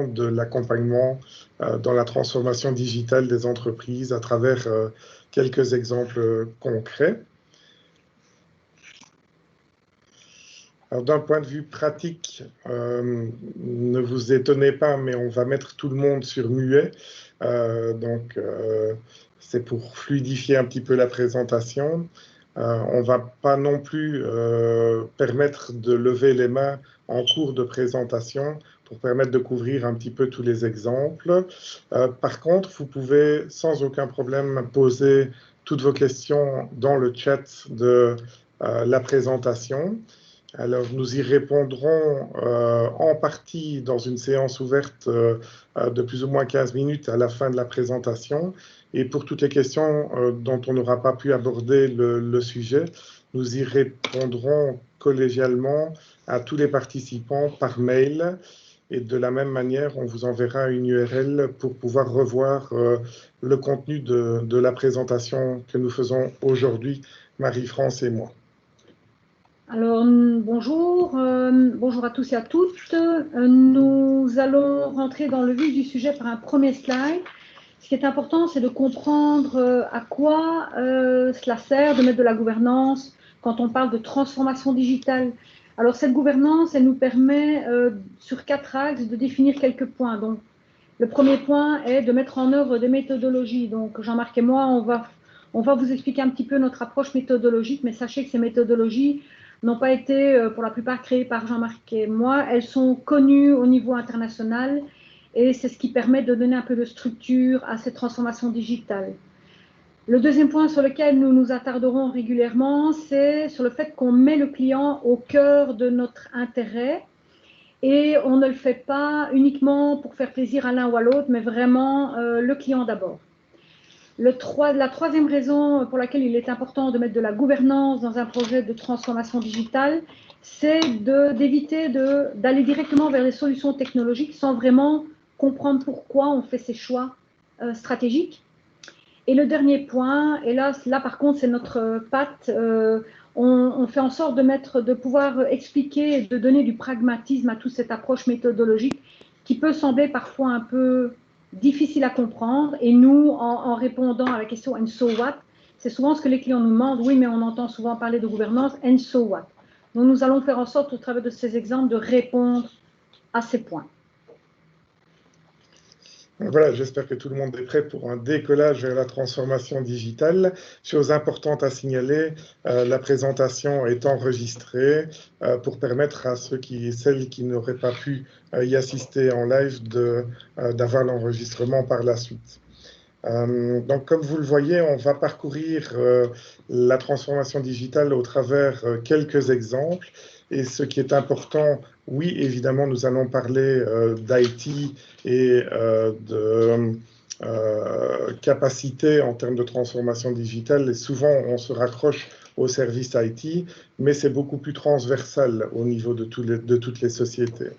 de l'accompagnement dans la transformation digitale des entreprises à travers quelques exemples concrets. D'un point de vue pratique, ne vous étonnez pas, mais on va mettre tout le monde sur muet. C'est pour fluidifier un petit peu la présentation. On ne va pas non plus permettre de lever les mains en cours de présentation pour permettre de couvrir un petit peu tous les exemples. Par contre, vous pouvez sans aucun problème poser toutes vos questions dans le chat de la présentation. Alors, nous y répondrons en partie dans une séance ouverte de plus ou moins 15 minutes à la fin de la présentation. Et pour toutes les questions dont on n'aura pas pu aborder le sujet, nous y répondrons collégialement à tous les participants par mail. Et de la même manière, on vous enverra une URL pour pouvoir revoir le contenu de la présentation que nous faisons aujourd'hui, Marie-France et moi. Alors, bonjour, bonjour à tous et à toutes. Nous allons rentrer dans le vif du sujet par un premier slide. Ce qui est important, c'est de comprendre à quoi cela sert de mettre de la gouvernance quand on parle de transformation digitale. Alors, cette gouvernance, elle nous permet, sur 4 axes, de définir quelques points. Donc, le premier point est de mettre en œuvre des méthodologies. Donc, Jean-Marc et moi, on va vous expliquer un petit peu notre approche méthodologique, mais sachez que ces méthodologies n'ont pas été, pour la plupart, créées par Jean-Marc et moi. Elles sont connues au niveau international et c'est ce qui permet de donner un peu de structure à cette transformation digitale. Le deuxième point sur lequel nous nous attarderons régulièrement, c'est sur le fait qu'on met le client au cœur de notre intérêt et on ne le fait pas uniquement pour faire plaisir à l'un ou à l'autre, mais vraiment le client d'abord. La troisième raison pour laquelle il est important de mettre de la gouvernance dans un projet de transformation digitale, c'est d'éviter d'aller directement vers des solutions technologiques sans vraiment comprendre pourquoi on fait ces choix stratégiques. Et le dernier point, et là par contre c'est notre patte, on fait en sorte de pouvoir expliquer et de donner du pragmatisme à toute cette approche méthodologique qui peut sembler parfois un peu difficile à comprendre. Et nous, en répondant à la question « and so what », c'est souvent ce que les clients nous demandent. Oui, mais on entend souvent parler de gouvernance « and so what ». Donc, nous allons faire en sorte, au travers de ces exemples, de répondre à ces points. Voilà, j'espère que tout le monde est prêt pour un décollage vers la transformation digitale. Chose importante à signaler, la présentation est enregistrée pour permettre à celles qui n'auraient pas pu y assister en live d'avoir l'enregistrement par la suite. Donc, comme vous le voyez, on va parcourir la transformation digitale au travers quelques exemples. Et ce qui est important, oui, évidemment, nous allons parler d'IT et de capacité en termes de transformation digitale. Et souvent, on se raccroche au service IT, mais c'est beaucoup plus transversal au niveau de toutes les sociétés.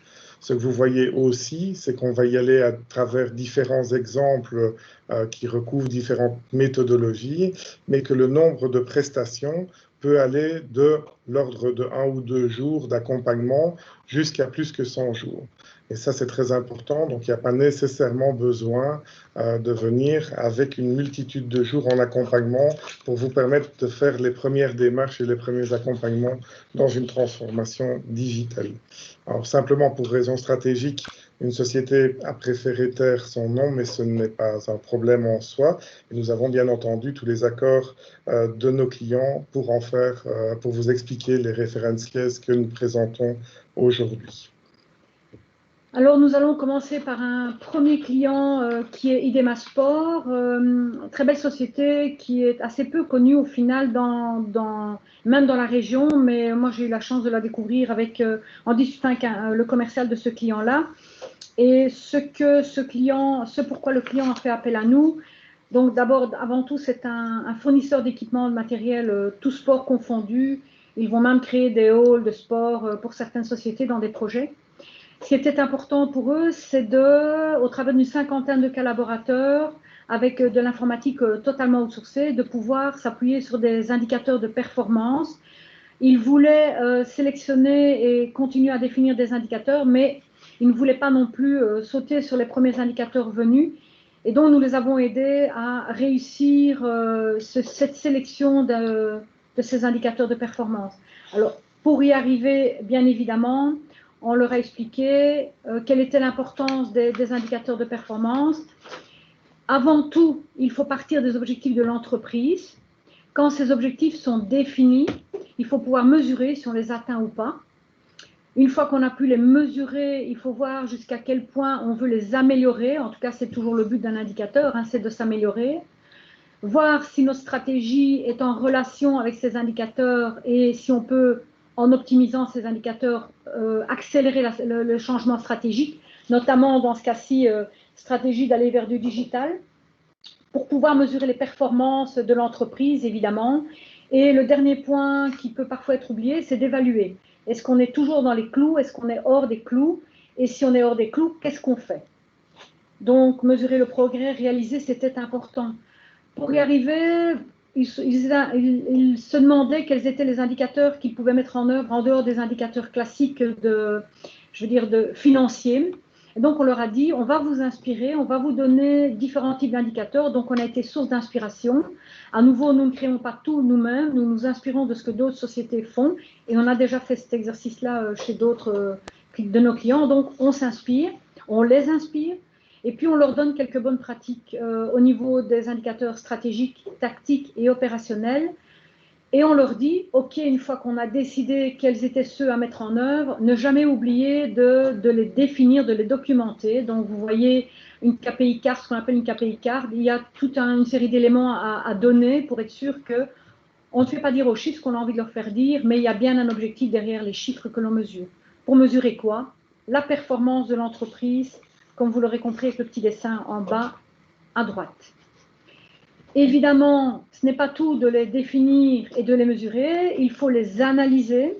Ce que vous voyez aussi, c'est qu'on va y aller à travers différents exemples qui recouvrent différentes méthodologies, mais que le nombre de prestations peut aller de l'ordre de 1 ou 2 jours d'accompagnement jusqu'à plus que 100 jours. Et ça, c'est très important. Donc, il n'y a pas nécessairement besoin de venir avec une multitude de jours en accompagnement pour vous permettre de faire les premières démarches et les premiers accompagnements dans une transformation digitale. Alors, simplement pour raison stratégique, une société a préféré taire son nom, mais ce n'est pas un problème en soi. Et nous avons bien entendu tous les accords de nos clients pour vous expliquer les reference cases que nous présentons aujourd'hui. Alors, nous allons commencer par un premier client qui est IDEMA Sport, très belle société qui est assez peu connue au final, même dans la région, mais moi j'ai eu la chance de la découvrir en discutant avec le commercial de ce client-là. Et ce pourquoi le client a fait appel à nous. Donc d'abord, avant tout, c'est un fournisseur d'équipements de matériel, tout sport confondu. Ils vont même créer des halls de sport pour certaines sociétés dans des projets. Ce qui était important pour eux, c'est au travers d'une 50aine de collaborateurs, avec de l'informatique totalement outsourcée, de pouvoir s'appuyer sur des indicateurs de performance. Ils voulaient sélectionner et continuer à définir des indicateurs, mais Ils ne voulaient pas non plus sauter sur les premiers indicateurs venus. Et donc, nous les avons aidés à réussir cette sélection de ces indicateurs de performance. Alors, pour y arriver, bien évidemment, on leur a expliqué quelle était l'importance des indicateurs de performance. Avant tout, il faut partir des objectifs de l'entreprise. Quand ces objectifs sont définis, il faut pouvoir mesurer si on les atteint ou pas. Une fois qu'on a pu les mesurer, il faut voir jusqu'à quel point on veut les améliorer. En tout cas, c'est toujours le but d'un indicateur, hein, c'est de s'améliorer. Voir si notre stratégie est en relation avec ces indicateurs et si on peut, en optimisant ces indicateurs, accélérer le changement stratégique, notamment dans ce cas-ci, stratégie d'aller vers du digital, pour pouvoir mesurer les performances de l'entreprise, évidemment. Et le dernier point qui peut parfois être oublié, c'est d'évaluer. Est-ce qu'on est toujours dans les clous? Est-ce qu'on est hors des clous? Et si on est hors des clous, qu'est-ce qu'on fait? Donc, mesurer le progrès réalisé, c'était important. Pour y arriver, ils se demandaient quels étaient les indicateurs qu'ils pouvaient mettre en œuvre en dehors des indicateurs classiques de financiers. Et donc, on leur a dit, on va vous inspirer, on va vous donner différents types d'indicateurs. Donc, on a été source d'inspiration. À nouveau, nous ne créons pas tout nous-mêmes, nous nous inspirons de ce que d'autres sociétés font. Et on a déjà fait cet exercice-là chez d'autres de nos clients. Donc, on s'inspire, on les inspire. Et puis, on leur donne quelques bonnes pratiques au niveau des indicateurs stratégiques, tactiques et opérationnels. Et on leur dit, OK, une fois qu'on a décidé quels étaient ceux à mettre en œuvre, ne jamais oublier de les définir, de les documenter. Donc, vous voyez une KPI card, ce qu'on appelle une KPI card. Il y a toute une série d'éléments à donner pour être sûr qu'on ne fait pas dire aux chiffres ce qu'on a envie de leur faire dire, mais il y a bien un objectif derrière les chiffres que l'on mesure. Pour mesurer quoi? La performance de l'entreprise, comme vous l'aurez compris avec le petit dessin en bas à droite. Évidemment, ce n'est pas tout de les définir et de les mesurer, il faut les analyser.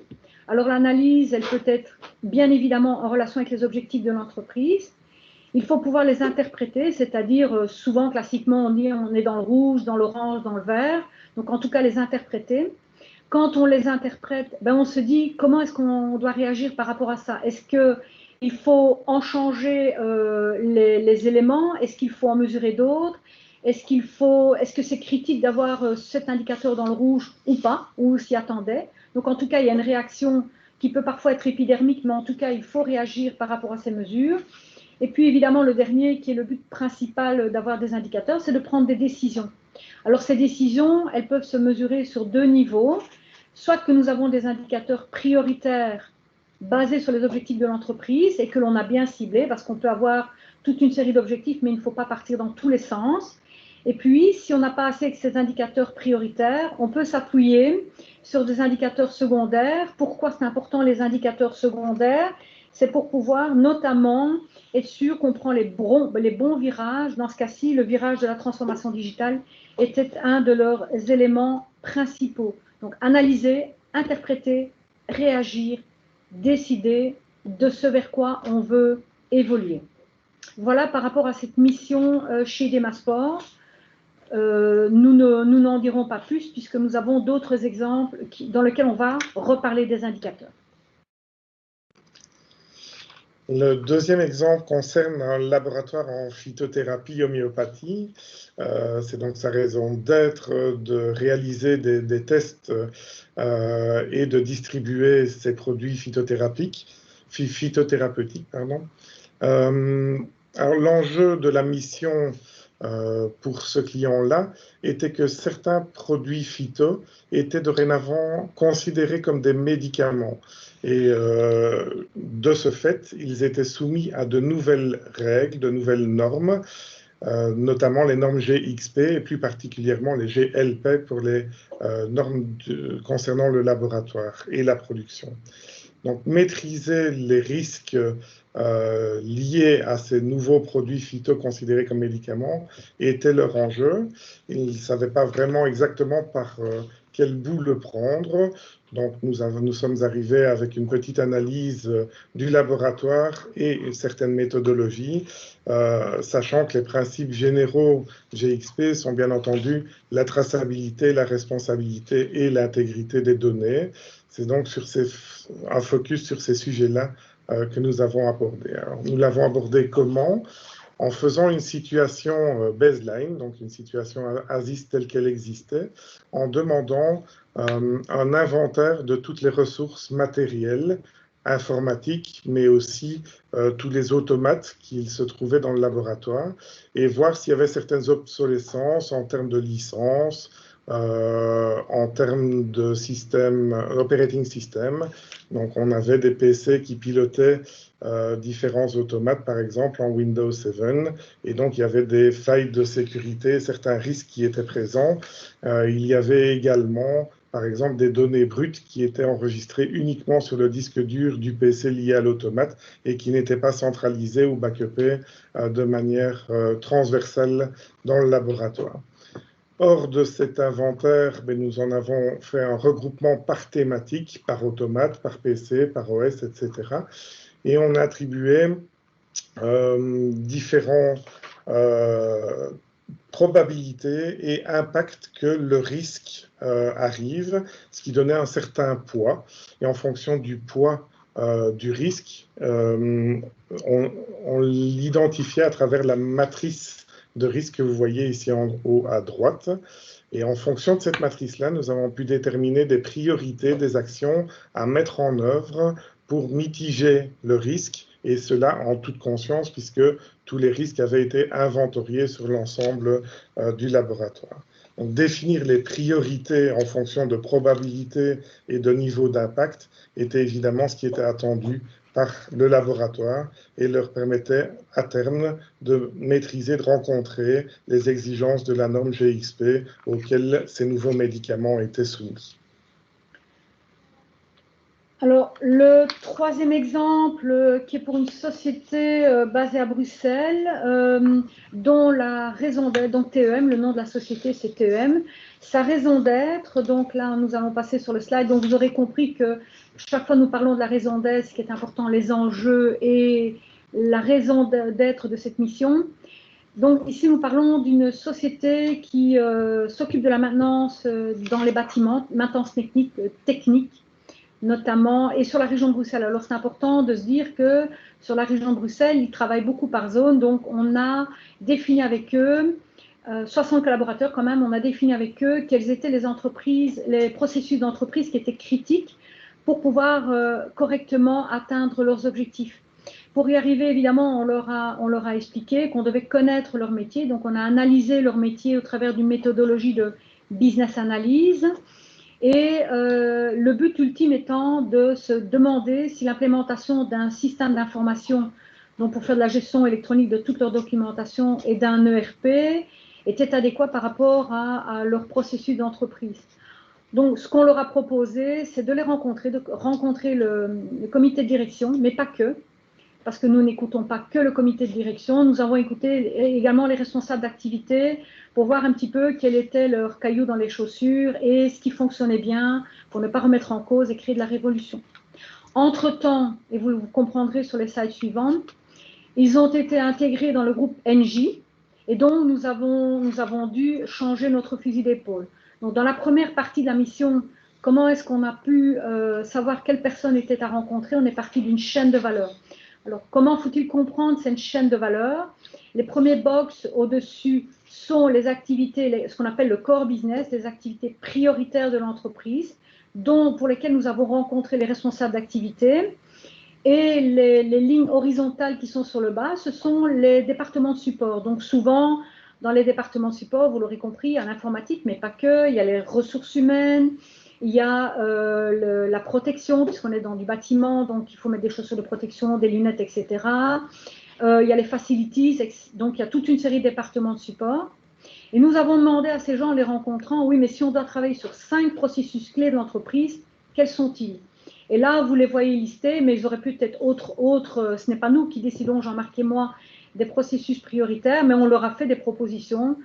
Alors l'analyse, elle peut être bien évidemment en relation avec les objectifs de l'entreprise. Il faut pouvoir les interpréter, c'est-à-dire souvent, classiquement, on dit on est dans le rouge, dans l'orange, dans le vert. Donc en tout cas, les interpréter. Quand on les interprète, on se dit comment est-ce qu'on doit réagir par rapport à ça? Est-ce qu'il faut en changer les éléments? Est-ce qu'il faut en mesurer d'autres? Est-ce que c'est critique d'avoir cet indicateur dans le rouge ou pas, ou s'y attendait? Donc en tout cas, il y a une réaction qui peut parfois être épidermique, mais en tout cas, il faut réagir par rapport à ces mesures. Et puis évidemment, le dernier, qui est le but principal d'avoir des indicateurs, c'est de prendre des décisions. Alors ces décisions, elles peuvent se mesurer sur deux niveaux, soit que nous avons des indicateurs prioritaires basés sur les objectifs de l'entreprise et que l'on a bien ciblés, parce qu'on peut avoir toute une série d'objectifs, mais il ne faut pas partir dans tous les sens. Et puis, si on n'a pas assez de ces indicateurs prioritaires, on peut s'appuyer sur des indicateurs secondaires. Pourquoi c'est important les indicateurs secondaires? C'est pour pouvoir notamment être sûr qu'on prend les bons virages. Dans ce cas-ci, le virage de la transformation digitale était un de leurs éléments principaux. Donc, analyser, interpréter, réagir, décider de ce vers quoi on veut évoluer. Voilà par rapport à cette mission chez Demasport. Nous n'en dirons pas plus puisque nous avons d'autres exemples dans lesquels on va reparler des indicateurs. Le deuxième exemple concerne un laboratoire en phytothérapie homéopathie. C'est donc sa raison d'être de réaliser des tests et de distribuer ces produits phytothérapeutiques. Alors l'enjeu de la mission pour ce client-là était que certains produits phyto étaient dorénavant considérés comme des médicaments. Et de ce fait, ils étaient soumis à de nouvelles règles, de nouvelles normes, notamment les normes GXP et plus particulièrement les GLP pour les normes concernant le laboratoire et la production. Donc, maîtriser les risques liés à ces nouveaux produits phyto considérés comme médicaments était leur enjeu. Ils ne savaient pas vraiment exactement par quel bout le prendre. Donc, nous sommes arrivés avec une petite analyse du laboratoire et certaines méthodologies, sachant que les principes généraux GXP sont bien entendu la traçabilité, la responsabilité et l'intégrité des données. C'est donc un focus sur ces sujets-là que nous avons abordé. Alors, nous l'avons abordé comment? En faisant une situation baseline, donc une situation ASIS telle qu'elle existait, en demandant un inventaire de toutes les ressources matérielles, informatiques, mais aussi tous les automates qui se trouvaient dans le laboratoire, et voir s'il y avait certaines obsolescences en termes de licence, en termes de système, operating system. Donc on avait des PC qui pilotaient différents automates, par exemple en Windows 7, et donc il y avait des failles de sécurité, certains risques qui étaient présents. Il y avait également, par exemple, des données brutes qui étaient enregistrées uniquement sur le disque dur du PC lié à l'automate et qui n'étaient pas centralisées ou backupées de manière transversale dans le laboratoire. Hors de cet inventaire, nous en avons fait un regroupement par thématique, par automate, par PC, par OS, etc. Et on a attribué différents probabilités et impacts que le risque arrive, ce qui donnait un certain poids. Et en fonction du poids du risque, on l'identifiait à travers la matrice de risque que vous voyez ici en haut à droite. Et en fonction de cette matrice-là, nous avons pu déterminer des priorités, des actions à mettre en œuvre pour mitiger le risque, et cela en toute conscience, puisque tous les risques avaient été inventoriés sur l'ensemble du laboratoire. Donc, définir les priorités en fonction de probabilité et de niveau d'impact était évidemment ce qui était attendu par le laboratoire et leur permettait à terme de maîtriser, de rencontrer les exigences de la norme GXP auxquelles ces nouveaux médicaments étaient soumis. Alors, le troisième exemple, qui est pour une société basée à Bruxelles, dont la raison d'être, donc TEM, le nom de la société c'est TEM, sa raison d'être, donc là nous allons passer sur le slide, donc vous aurez compris que chaque fois nous parlons de la raison d'être, ce qui est important, les enjeux et la raison d'être de cette mission. Donc ici nous parlons d'une société qui s'occupe de la maintenance dans les bâtiments, maintenance technique notamment, et sur la région de Bruxelles. Alors, c'est important de se dire que sur la région de Bruxelles, ils travaillent beaucoup par zone, donc on a défini avec eux, 60 collaborateurs quand même, on a défini avec eux quelles étaient les entreprises, les processus d'entreprise qui étaient critiques pour pouvoir correctement atteindre leurs objectifs. Pour y arriver, évidemment, on leur a expliqué qu'on devait connaître leur métier, donc on a analysé leur métier au travers d'une méthodologie de business analyse. Et le but ultime étant de se demander si l'implémentation d'un système d'information, donc pour faire de la gestion électronique de toute leur documentation et d'un ERP, était adéquat par rapport à leur processus d'entreprise. Donc, ce qu'on leur a proposé, c'est de les rencontrer, le comité de direction, mais pas que, parce que nous n'écoutons pas que le comité de direction, nous avons écouté également les responsables d'activité pour voir un petit peu quel était leur caillou dans les chaussures et ce qui fonctionnait bien pour ne pas remettre en cause et créer de la révolution. Entre-temps, et vous comprendrez sur les slides suivantes, ils ont été intégrés dans le groupe NJ et donc nous avons dû changer notre fusil d'épaule. Donc dans la première partie de la mission, comment est-ce qu'on a pu savoir quelles personnes étaient à rencontrer? On est parti d'une chaîne de valeur. Alors, comment faut-il comprendre cette chaîne de valeur? Les premiers box au-dessus sont les activités, ce qu'on appelle le core business, les activités prioritaires de l'entreprise, pour lesquelles nous avons rencontré les responsables d'activité. Et les lignes horizontales qui sont sur le bas, ce sont les départements de support. Donc, souvent, dans les départements de support, vous l'aurez compris, il y a l'informatique, mais pas que, il y a les ressources humaines, il y a la protection, puisqu'on est dans du bâtiment, donc il faut mettre des chaussures de protection, des lunettes, etc. Il y a les facilities, donc il y a toute une série de départements de support. Et nous avons demandé à ces gens, en les rencontrant, oui, mais si on doit travailler sur 5 processus clés de l'entreprise, quels sont-ils? Et là, vous les voyez listés, mais ils auraient pu être autres. Ce n'est pas nous qui décidons, Jean-Marc et moi, des processus prioritaires, mais on leur a fait des propositions.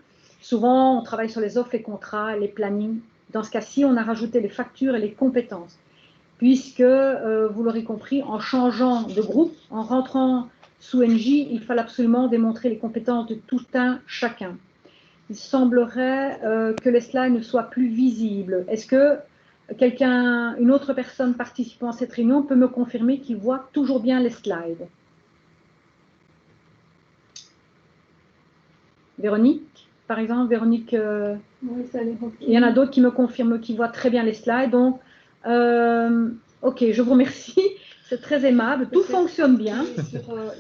Souvent, on travaille sur les offres, les contrats, les plannings. Dans ce cas-ci, on a rajouté les factures et les compétences, puisque, vous l'aurez compris, en changeant de groupe, en rentrant sous NJ, il fallait absolument démontrer les compétences de tout un chacun. Il semblerait que les slides ne soient plus visibles. Est-ce que une autre personne participant à cette réunion peut me confirmer qu'il voit toujours bien les slides. Véronique, par exemple, Véronique, oui, ça il y en a d'autres qui me confirment qu'ils voient très bien les slides. Donc, ok, je vous remercie. C'est très aimable. Tout fonctionne bien.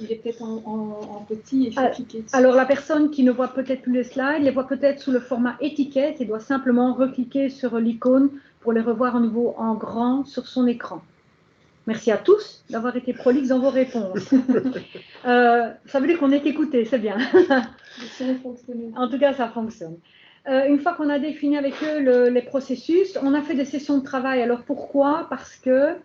Il est peut-être en petit et il faut cliquer dessus. Alors, la personne qui ne voit peut-être plus les slides, les voit peut-être sous le format étiquette et doit simplement recliquer sur l'icône pour les revoir à nouveau en grand sur son écran. Merci à tous d'avoir été prolixes dans vos réponses. Ça veut dire qu'on est écouté, c'est bien. En tout cas, ça fonctionne. Une fois qu'on a défini avec eux les processus, on a fait des sessions de travail. Alors pourquoi? Parce que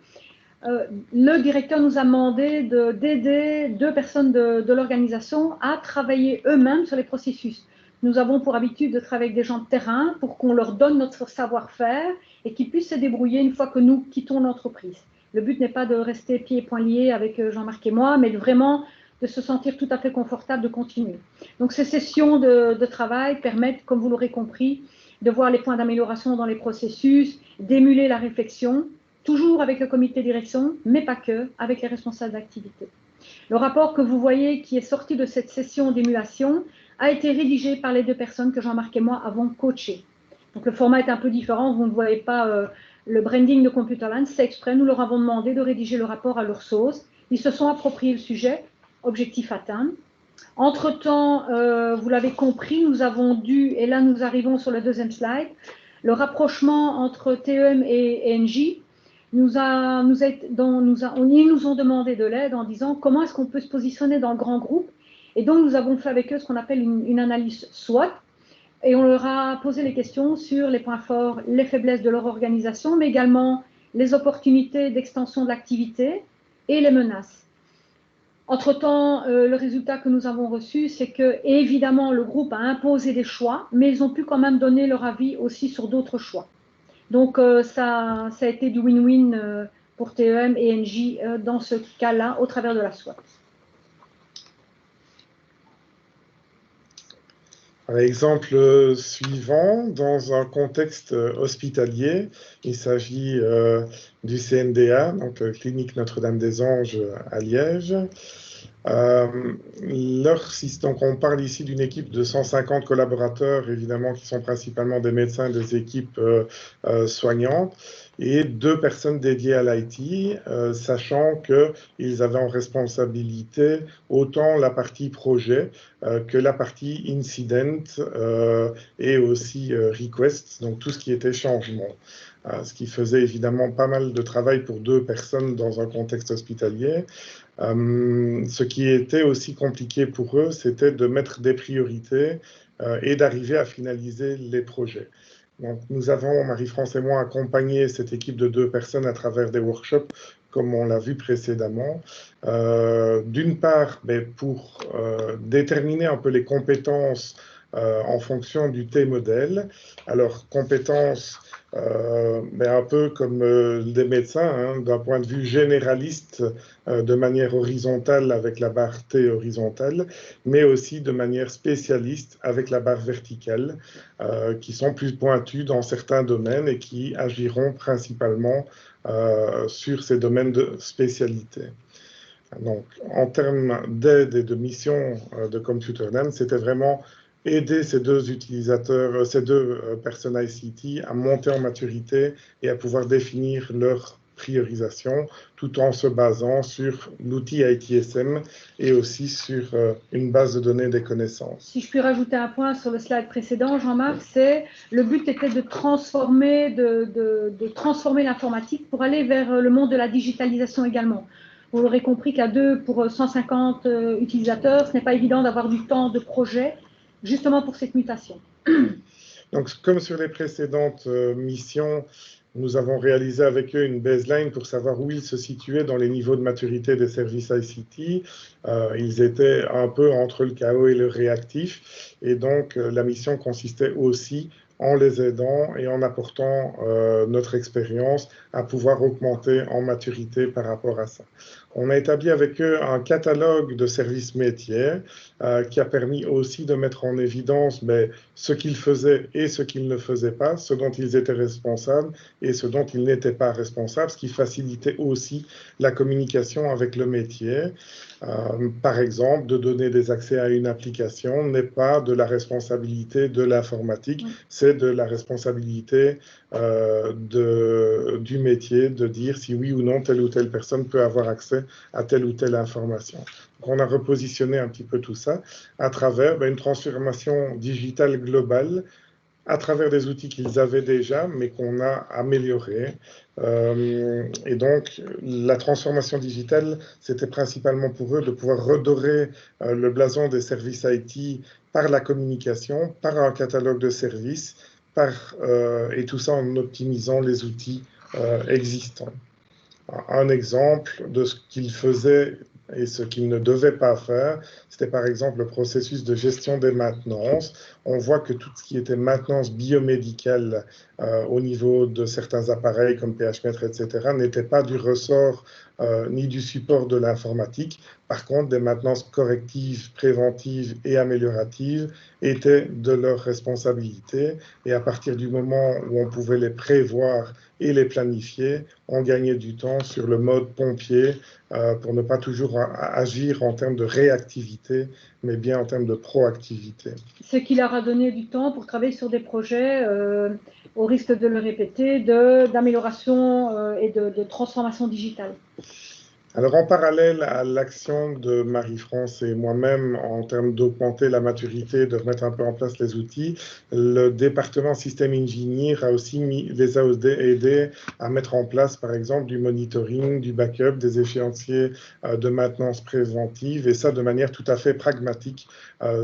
le directeur nous a demandé d'aider 2 personnes de l'organisation à travailler eux-mêmes sur les processus. Nous avons pour habitude de travailler avec des gens de terrain pour qu'on leur donne notre savoir-faire et qu'ils puissent se débrouiller une fois que nous quittons l'entreprise. Le but n'est pas de rester pieds et poings liés avec Jean-Marc et moi, mais vraiment de se sentir tout à fait confortable de continuer. Donc ces sessions de travail permettent, comme vous l'aurez compris, de voir les points d'amélioration dans les processus, d'émuler la réflexion, toujours avec le comité de direction, mais pas que, avec les responsables d'activité. Le rapport que vous voyez qui est sorti de cette session d'émulation a été rédigé par les 2 personnes que Jean-Marc et moi avons coachées. Donc le format est un peu différent, vous ne voyez pas le branding de Computerland, c'est exprès, nous leur avons demandé de rédiger le rapport à leur sauce. Ils se sont appropriés le sujet, objectif atteint. Entre-temps, vous l'avez compris, nous avons dû, et là nous arrivons sur le 2e slide, le rapprochement entre TEM et ENJ. Ils nous ont demandé de l'aide en disant comment est-ce qu'on peut se positionner dans le grand groupe. Et donc nous avons fait avec eux ce qu'on appelle une analyse SWOT. Et on leur a posé les questions sur les points forts, les faiblesses de leur organisation, mais également les opportunités d'extension de l'activité et les menaces. Entre-temps, le résultat que nous avons reçu, c'est que, évidemment, le groupe a imposé des choix, mais ils ont pu quand même donner leur avis aussi sur d'autres choix. Donc, ça a été du win-win pour TEM et ENJ dans ce cas-là, au travers de la SWOT. Exemple suivant, dans un contexte hospitalier, il s'agit du CNDA, donc Clinique Notre-Dame-des-Anges à Liège. Donc on parle ici d'une équipe de 150 collaborateurs, évidemment, qui sont principalement des médecins, des équipes soignantes, et 2 personnes dédiées à l'IT, sachant qu'ils avaient en responsabilité autant la partie projet que la partie incident et aussi request, donc tout ce qui était changement. Ce qui faisait évidemment pas mal de travail pour 2 personnes dans un contexte hospitalier. Ce qui était aussi compliqué pour eux, c'était de mettre des priorités et d'arriver à finaliser les projets. Donc, nous avons, Marie-France et moi, accompagné cette équipe de 2 personnes à travers des workshops, comme on l'a vu précédemment. D'une part, pour déterminer un peu les compétences en fonction du T-modèle. Alors, compétences un peu comme des médecins, hein, d'un point de vue généraliste, de manière horizontale avec la barre T horizontale, mais aussi de manière spécialiste avec la barre verticale, qui sont plus pointues dans certains domaines et qui agiront principalement sur ces domaines de spécialité. Donc, en termes d'aide et de mission de Computerland, c'était vraiment aider ces 2 utilisateurs, ces 2 personnes ICT à monter en maturité et à pouvoir définir leur priorisation, tout en se basant sur l'outil ITSM et aussi sur une base de données des connaissances. Si je puis rajouter un point sur le slide précédent, Jean-Marc, le but était de transformer l'informatique pour aller vers le monde de la digitalisation également. Vous l'aurez compris qu'à 2 pour 150 utilisateurs, ce n'est pas évident d'avoir du temps de projet, justement pour cette mutation. Donc, comme sur les précédentes missions, nous avons réalisé avec eux une baseline pour savoir où ils se situaient dans les niveaux de maturité des services ICT. Ils étaient un peu entre le chaos et le réactif. Et donc, la mission consistait aussi en les aidant et en apportant notre expérience à pouvoir augmenter en maturité par rapport à ça. On a établi avec eux un catalogue de services métiers qui a permis aussi de mettre en évidence ce qu'ils faisaient et ce qu'ils ne faisaient pas, ce dont ils étaient responsables et ce dont ils n'étaient pas responsables, ce qui facilitait aussi la communication avec le métier. Par exemple, de donner des accès à une application n'est pas de la responsabilité de l'informatique, c'est de la responsabilité du métier de dire si oui ou non telle ou telle personne peut avoir accès à telle ou telle information. Donc on a repositionné un petit peu tout ça à travers une transformation digitale globale, à travers des outils qu'ils avaient déjà, mais qu'on a améliorés. Et donc, la transformation digitale, c'était principalement pour eux de pouvoir redorer le blason des services IT par la communication, par un catalogue de services, et tout ça en optimisant les outils existants. Un exemple de ce qu'ils faisaient et ce qu'ils ne devaient pas faire, c'était par exemple le processus de gestion des maintenances. On voit que tout ce qui était maintenance biomédicale au niveau de certains appareils comme pH-mètre, etc., n'était pas du ressort ni du support de l'informatique. Par contre, des maintenances correctives, préventives et amélioratives étaient de leur responsabilité. Et à partir du moment où on pouvait les prévoir et les planifier, on gagnait du temps sur le mode pompier pour ne pas toujours agir en termes de réactivité, mais bien en termes de proactivité. Ce qui leur a donné du temps pour travailler sur des projets, au risque de le répéter, d'amélioration et de transformation digitale. Alors, en parallèle à l'action de Marie-France et moi-même en termes d'augmenter la maturité, de remettre un peu en place les outils, le département Système Engineer les a aidés à mettre en place, par exemple, du monitoring, du backup, des échéanciers de maintenance préventive, et ça de manière tout à fait pragmatique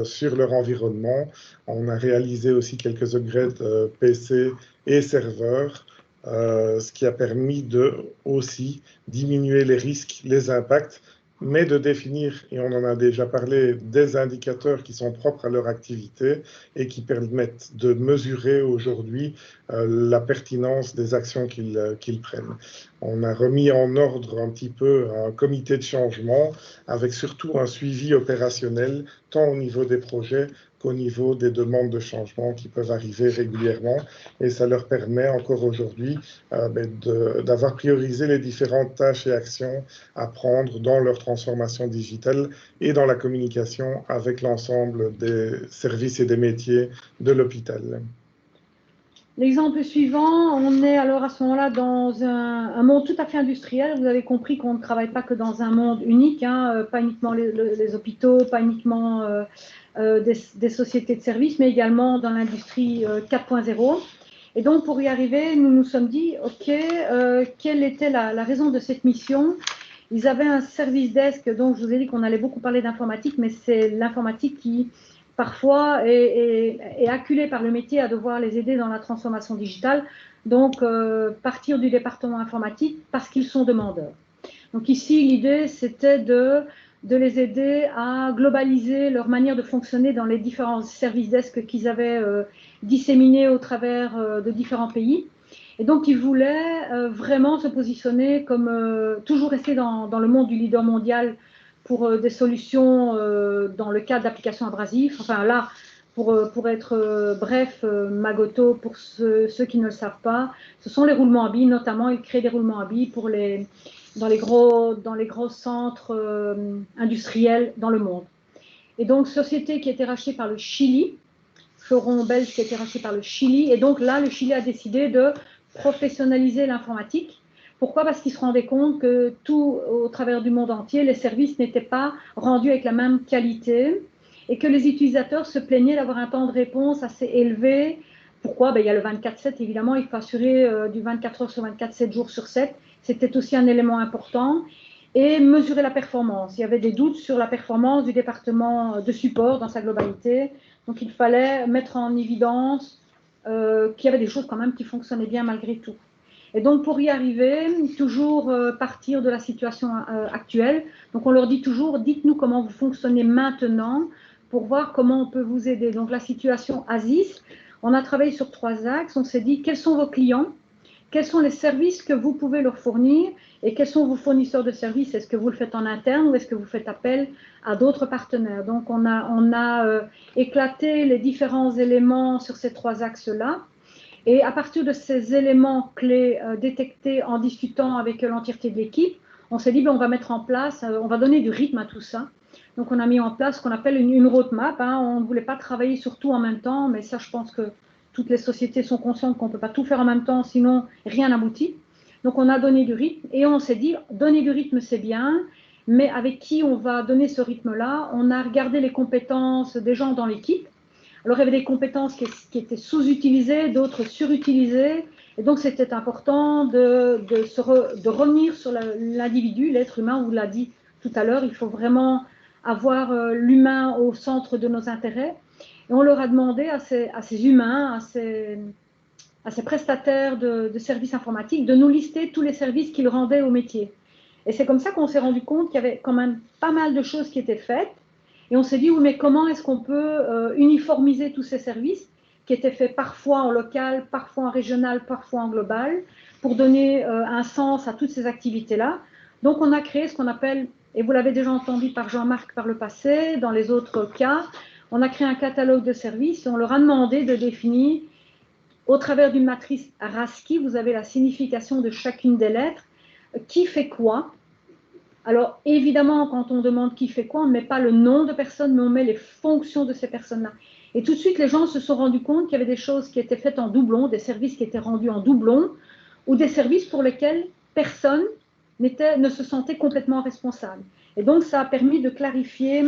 sur leur environnement. On a réalisé aussi quelques upgrades PC et serveurs, ce qui a permis de aussi diminuer les risques, les impacts, mais de définir, et on en a déjà parlé, des indicateurs qui sont propres à leur activité et qui permettent de mesurer aujourd'hui la pertinence des actions qu'ils prennent. On a remis en ordre un petit peu un comité de changement avec surtout un suivi opérationnel, tant au niveau des projets qu'au niveau des demandes de changement qui peuvent arriver régulièrement. Et ça leur permet encore aujourd'hui d'avoir priorisé les différentes tâches et actions à prendre dans leur transformation digitale et dans la communication avec l'ensemble des services et des métiers de l'hôpital. L'exemple suivant, on est alors à ce moment-là dans un monde tout à fait industriel. Vous avez compris qu'on ne travaille pas que dans un monde unique, pas uniquement les hôpitaux, pas uniquement des sociétés de services, mais également dans l'industrie 4.0. Et donc, pour y arriver, nous nous sommes dit, OK, quelle était la raison de cette mission? Ils avaient un service desk, donc je vous ai dit qu'on allait beaucoup parler d'informatique, mais c'est l'informatique qui, parfois, est acculée par le métier à devoir les aider dans la transformation digitale. Donc, partir du département informatique parce qu'ils sont demandeurs. Donc ici, l'idée, c'était de les aider à globaliser leur manière de fonctionner dans les différents services desk qu'ils avaient disséminés au travers de différents pays. Et donc, ils voulaient vraiment se positionner comme toujours rester dans le monde du leader mondial pour des solutions dans le cas d'applications abrasives. Enfin là, pour être bref, Magoto, pour ceux qui ne le savent pas, ce sont les roulements à billes, notamment ils créent des roulements à billes dans les gros centres industriels dans le monde. Et donc, société qui a été rachetée par le Chili, fleuron belge qui a été racheté par le Chili, et donc là, le Chili a décidé de professionnaliser l'informatique. Pourquoi? Parce qu'ils se rendaient compte que tout au travers du monde entier, les services n'étaient pas rendus avec la même qualité et que les utilisateurs se plaignaient d'avoir un temps de réponse assez élevé. Pourquoi? Il y a le 24/7, évidemment, il faut assurer du 24 heures sur 24, 7 jours sur 7. C'était aussi un élément important. Et mesurer la performance. Il y avait des doutes sur la performance du département de support dans sa globalité. Donc, il fallait mettre en évidence qu'il y avait des choses quand même qui fonctionnaient bien malgré tout. Et donc, pour y arriver, toujours partir de la situation actuelle. Donc, on leur dit toujours, dites-nous comment vous fonctionnez maintenant pour voir comment on peut vous aider. Donc, la situation ASIS, on a travaillé sur 3 axes. On s'est dit, quels sont vos clients? quels sont les services que vous pouvez leur fournir et quels sont vos fournisseurs de services. Est-ce que vous le faites en interne ou est-ce que vous faites appel à d'autres partenaires? Donc, on a éclaté les différents éléments sur ces 3 axes-là. Et à partir de ces éléments clés détectés en discutant avec l'entièreté de l'équipe, on s'est dit, ben, on va mettre en place, on va donner du rythme à tout ça. Donc, on a mis en place ce qu'on appelle une roadmap. Hein. On ne voulait pas travailler sur tout en même temps, mais ça, je pense que toutes les sociétés sont conscientes qu'on ne peut pas tout faire en même temps, sinon rien n'aboutit. Donc, on a donné du rythme et on s'est dit, donner du rythme, c'est bien, mais avec qui on va donner ce rythme-là? On a regardé les compétences des gens dans l'équipe. Alors, il y avait des compétences qui étaient sous-utilisées, d'autres surutilisées. Et donc, c'était important de revenir sur l'individu, l'être humain. On vous l'a dit tout à l'heure, il faut vraiment avoir l'humain au centre de nos intérêts. Et on leur a demandé à ces humains, à ces prestataires de services informatiques, de nous lister tous les services qu'ils rendaient au métier. Et c'est comme ça qu'on s'est rendu compte qu'il y avait quand même pas mal de choses qui étaient faites. Et on s'est dit, oui, mais comment est-ce qu'on peut uniformiser tous ces services qui étaient faits parfois en local, parfois en régional, parfois en global, pour donner un sens à toutes ces activités-là. Donc, on a créé ce qu'on appelle, et vous l'avez déjà entendu par Jean-Marc par le passé, dans les autres cas, on a créé un catalogue de services et on leur a demandé de définir, au travers d'une matrice RASCII, vous avez la signification de chacune des lettres, qui fait quoi. Alors, évidemment, quand on demande qui fait quoi, on ne met pas le nom de personne, mais on met les fonctions de ces personnes-là. Et tout de suite, les gens se sont rendus compte qu'il y avait des choses qui étaient faites en doublon, des services qui étaient rendus en doublon, ou des services pour lesquels personne ne se sentait complètement responsable. Et donc, ça a permis de clarifier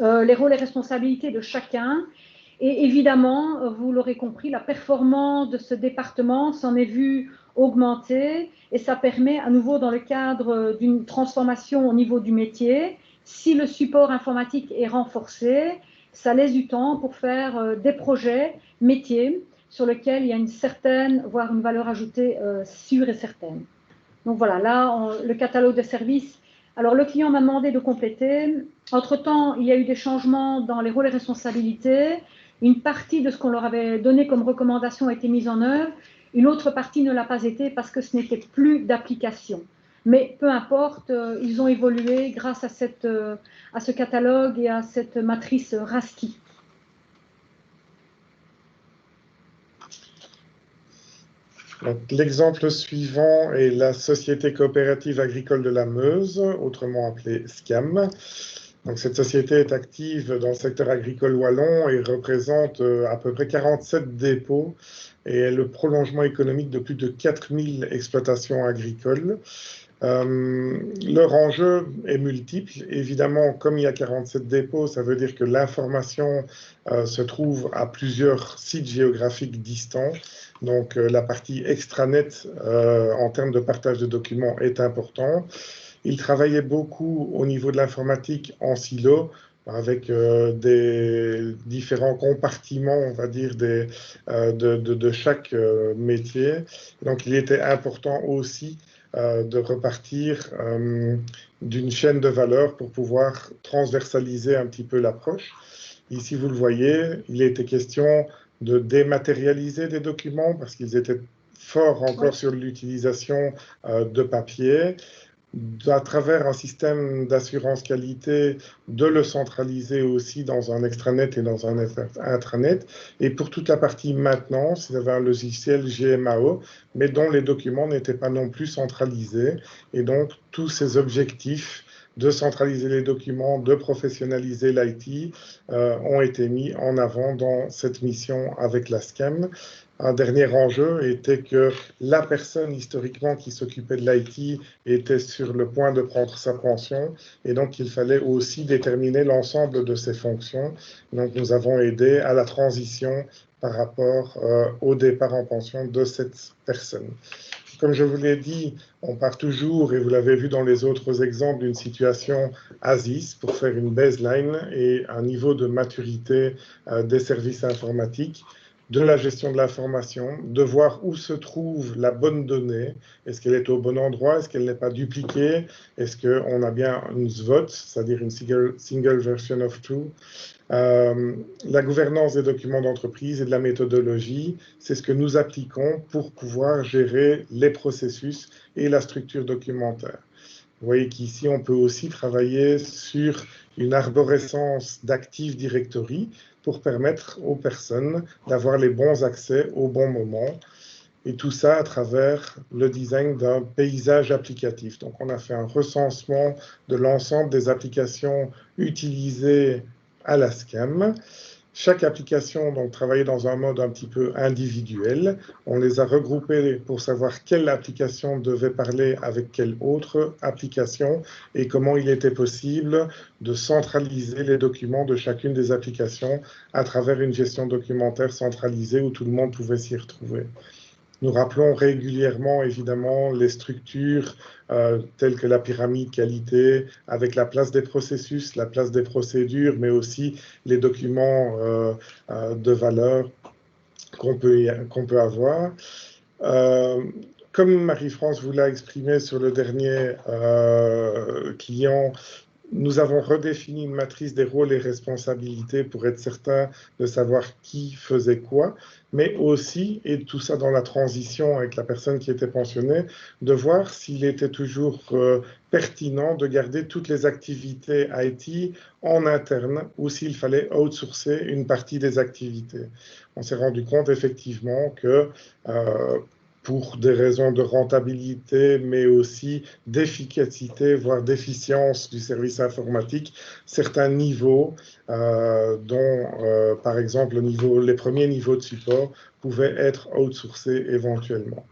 les rôles et responsabilités de chacun. Et évidemment, vous l'aurez compris, la performance de ce département s'en est vue augmenter et ça permet à nouveau dans le cadre d'une transformation au niveau du métier, si le support informatique est renforcé, ça laisse du temps pour faire des projets métiers sur lesquels il y a une certaine, voire une valeur ajoutée sûre et certaine. Donc voilà, là, le catalogue de services. Alors le client m'a demandé de compléter. Entre-temps, il y a eu des changements dans les rôles et responsabilités. Une partie de ce qu'on leur avait donné comme recommandation a été mise en œuvre. Une autre partie ne l'a pas été parce que ce n'était plus d'application. Mais peu importe, ils ont évolué grâce à ce catalogue et à cette matrice RASCII. L'exemple suivant est la Société coopérative agricole de la Meuse, autrement appelée SCAM. Donc, cette société est active dans le secteur agricole wallon et représente à peu près 47 dépôts et est le prolongement économique de plus de 4000 exploitations agricoles. Leur enjeu est multiple. Évidemment, comme il y a 47 dépôts, ça veut dire que l'information se trouve à plusieurs sites géographiques distants. Donc, la partie extranet en termes de partage de documents est importante. Ils travaillaient beaucoup au niveau de l'informatique en silo, avec des différents compartiments, on va dire, de chaque métier. Donc, il était important aussi de repartir d'une chaîne de valeur pour pouvoir transversaliser un petit peu l'approche. Ici, vous le voyez, il était question de dématérialiser des documents parce qu'ils étaient forts encore sur l'utilisation de papier, à travers un système d'assurance qualité, de le centraliser aussi dans un extranet et dans un intranet. Et pour toute la partie maintenance, il y avait un logiciel GMAO, mais dont les documents n'étaient pas non plus centralisés. Et donc, tous ces objectifs de centraliser les documents, de professionnaliser l'IT, ont été mis en avant dans cette mission avec la SCAM. Un dernier enjeu était que la personne historiquement qui s'occupait de l'IT était sur le point de prendre sa pension et donc il fallait aussi déterminer l'ensemble de ses fonctions. Donc nous avons aidé à la transition par rapport au départ en pension de cette personne. Comme je vous l'ai dit, on part toujours, et vous l'avez vu dans les autres exemples, d'une situation ASIS pour faire une baseline et un niveau de maturité des services informatiques. de la gestion de l'information, de voir où se trouve la bonne donnée, est-ce qu'elle est au bon endroit, est-ce qu'elle n'est pas dupliquée, est-ce qu'on a bien une SVOT, c'est-à-dire une single version of truth. La gouvernance des documents d'entreprise et de la méthodologie, c'est ce que nous appliquons pour pouvoir gérer les processus et la structure documentaire. Vous voyez qu'ici, on peut aussi travailler sur une arborescence d'Active Directory pour permettre aux personnes d'avoir les bons accès au bon moment. Et tout ça à travers le design d'un paysage applicatif. Donc, on a fait un recensement de l'ensemble des applications utilisées à la SCAM. Chaque application donc travaillait dans un mode un petit peu individuel. On les a regroupées pour savoir quelle application devait parler avec quelle autre application et comment il était possible de centraliser les documents de chacune des applications à travers une gestion documentaire centralisée où tout le monde pouvait s'y retrouver. Nous rappelons régulièrement, évidemment, les structures telles que la pyramide qualité, avec la place des processus, la place des procédures, mais aussi les documents de valeur qu'on peut avoir. Comme Marie-France vous l'a exprimé sur le dernier client, nous avons redéfini une matrice des rôles et responsabilités pour être certain de savoir qui faisait quoi, mais aussi, et tout ça dans la transition avec la personne qui était pensionnée, de voir s'il était toujours pertinent de garder toutes les activités IT en interne ou s'il fallait outsourcer une partie des activités. On s'est rendu compte effectivement que pour des raisons de rentabilité, mais aussi d'efficacité, voire d'efficience du service informatique, certains niveaux, dont par exemple les premiers niveaux de support, pouvaient être outsourcés éventuellement.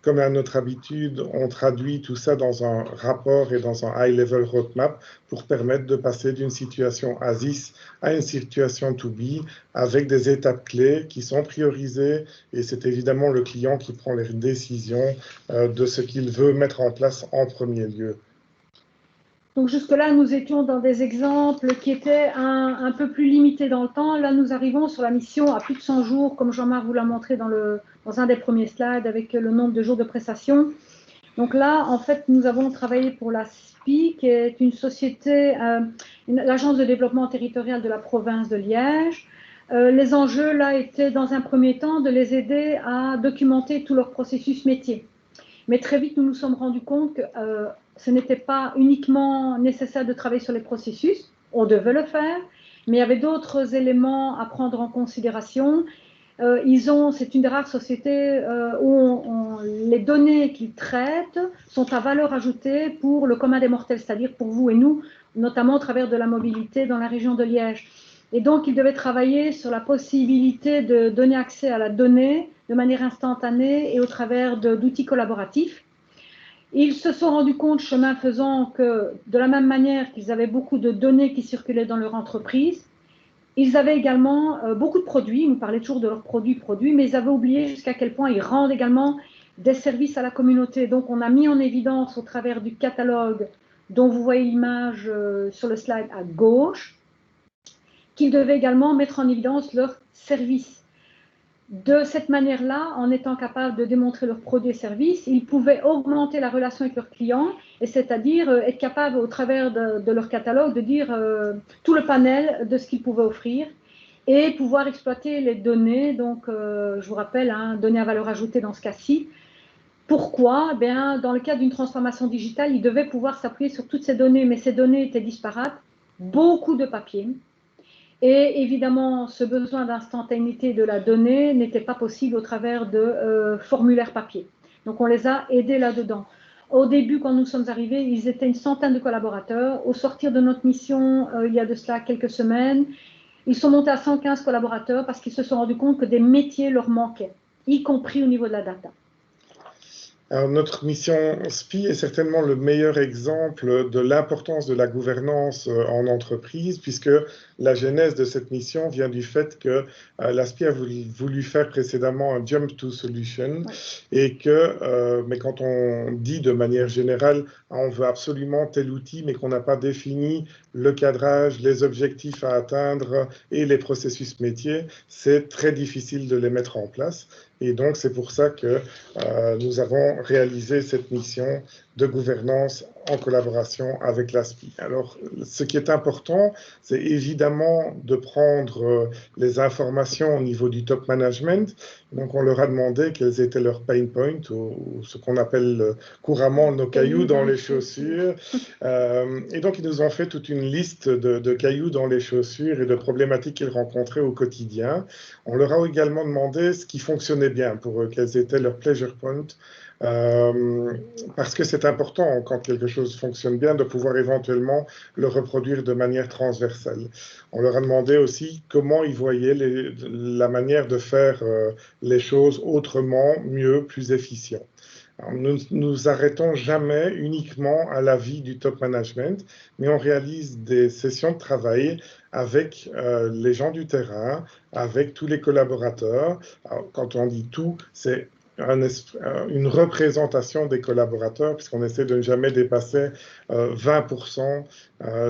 Comme à notre habitude, on traduit tout ça dans un rapport et dans un high-level roadmap pour permettre de passer d'une situation ASIS à une situation to be avec des étapes clés qui sont priorisées et c'est évidemment le client qui prend les décisions de ce qu'il veut mettre en place en premier lieu. Donc jusque-là, nous étions dans des exemples qui étaient un peu plus limités dans le temps. Là, nous arrivons sur la mission à plus de 100 jours, comme Jean-Marc vous l'a montré dans un des premiers slides, avec le nombre de jours de prestation. Donc là, en fait, nous avons travaillé pour la SPI, qui est une société, l'agence de développement territorial de la province de Liège. Les enjeux, là, étaient dans un premier temps de les aider à documenter tout leur processus métier. Mais très vite, nous nous sommes rendus compte que ce n'était pas uniquement nécessaire de travailler sur les processus, on devait le faire, mais il y avait d'autres éléments à prendre en considération. C'est une des rares sociétés où les données qu'ils traitent sont à valeur ajoutée pour le commun des mortels, c'est-à-dire pour vous et nous, notamment au travers de la mobilité dans la région de Liège. Et donc, ils devaient travailler sur la possibilité de donner accès à la donnée de manière instantanée et au travers d'outils collaboratifs. Ils se sont rendus compte, chemin faisant, que de la même manière qu'ils avaient beaucoup de données qui circulaient dans leur entreprise, ils avaient également beaucoup de produits, ils nous parlaient toujours de leurs produits, mais ils avaient oublié jusqu'à quel point ils rendent également des services à la communauté. Donc on a mis en évidence au travers du catalogue dont vous voyez l'image sur le slide à gauche, qu'ils devaient également mettre en évidence leurs services. De cette manière-là, en étant capables de démontrer leurs produits et services, ils pouvaient augmenter la relation avec leurs clients, et c'est-à-dire être capables, au travers de leur catalogue, de dire tout le panel de ce qu'ils pouvaient offrir et pouvoir exploiter les données. Donc, je vous rappelle, données à valeur ajoutée dans ce cas-ci. Pourquoi ? Dans le cadre d'une transformation digitale, ils devaient pouvoir s'appuyer sur toutes ces données, mais ces données étaient disparates, beaucoup de papier. Et évidemment, ce besoin d'instantanéité de la donnée n'était pas possible au travers de formulaires papier. Donc, on les a aidés là-dedans. Au début, quand nous sommes arrivés, ils étaient une centaine de collaborateurs. Au sortir de notre mission, il y a de cela quelques semaines, ils sont montés à 115 collaborateurs parce qu'ils se sont rendus compte que des métiers leur manquaient, y compris au niveau de la data. Alors, notre mission SPI est certainement le meilleur exemple de l'importance de la gouvernance en entreprise, puisque la genèse de cette mission vient du fait que la SPI a voulu faire précédemment un Jump to Solution, et que, mais quand on dit de manière générale, on veut absolument tel outil, mais qu'on n'a pas défini le cadrage, les objectifs à atteindre et les processus métiers, c'est très difficile de les mettre en place. Et donc, c'est pour ça que nous avons réalisé cette mission de gouvernance en collaboration avec l'ASPI. Alors, ce qui est important, c'est évidemment de prendre les informations au niveau du top management. Donc, on leur a demandé quels étaient leurs pain points, ou ce qu'on appelle couramment nos cailloux dans les chaussures. Et donc, ils nous ont fait toute une liste de cailloux dans les chaussures et de problématiques qu'ils rencontraient au quotidien. On leur a également demandé ce qui fonctionnait bien pour eux, quels étaient leurs pleasure points, parce que c'est important, quand quelque chose fonctionne bien, de pouvoir éventuellement le reproduire de manière transversale. On leur a demandé aussi comment ils voyaient la manière de faire les choses autrement, mieux, plus efficient. Alors, nous nous arrêtons jamais uniquement à l'avis du top management, mais on réalise des sessions de travail avec les gens du terrain, avec tous les collaborateurs. Alors, quand on dit tout, c'est une représentation des collaborateurs, puisqu'on essaie de ne jamais dépasser 20%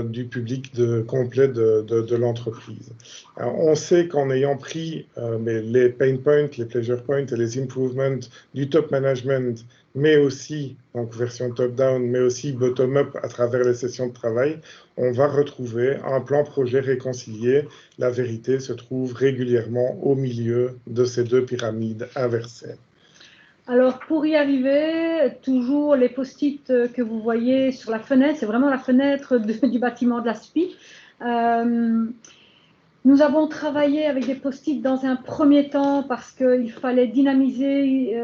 du public complet de l'entreprise. On sait qu'en ayant pris les pain points, les pleasure points et les improvements du top management, mais aussi, donc version top-down, mais aussi bottom-up à travers les sessions de travail, on va retrouver un plan projet réconcilié. La vérité se trouve régulièrement au milieu de ces deux pyramides inversées. Alors, pour y arriver, toujours les post-it que vous voyez sur la fenêtre, c'est vraiment la fenêtre du bâtiment de la SPI. Nous avons travaillé avec des post-it dans un premier temps parce qu'il fallait dynamiser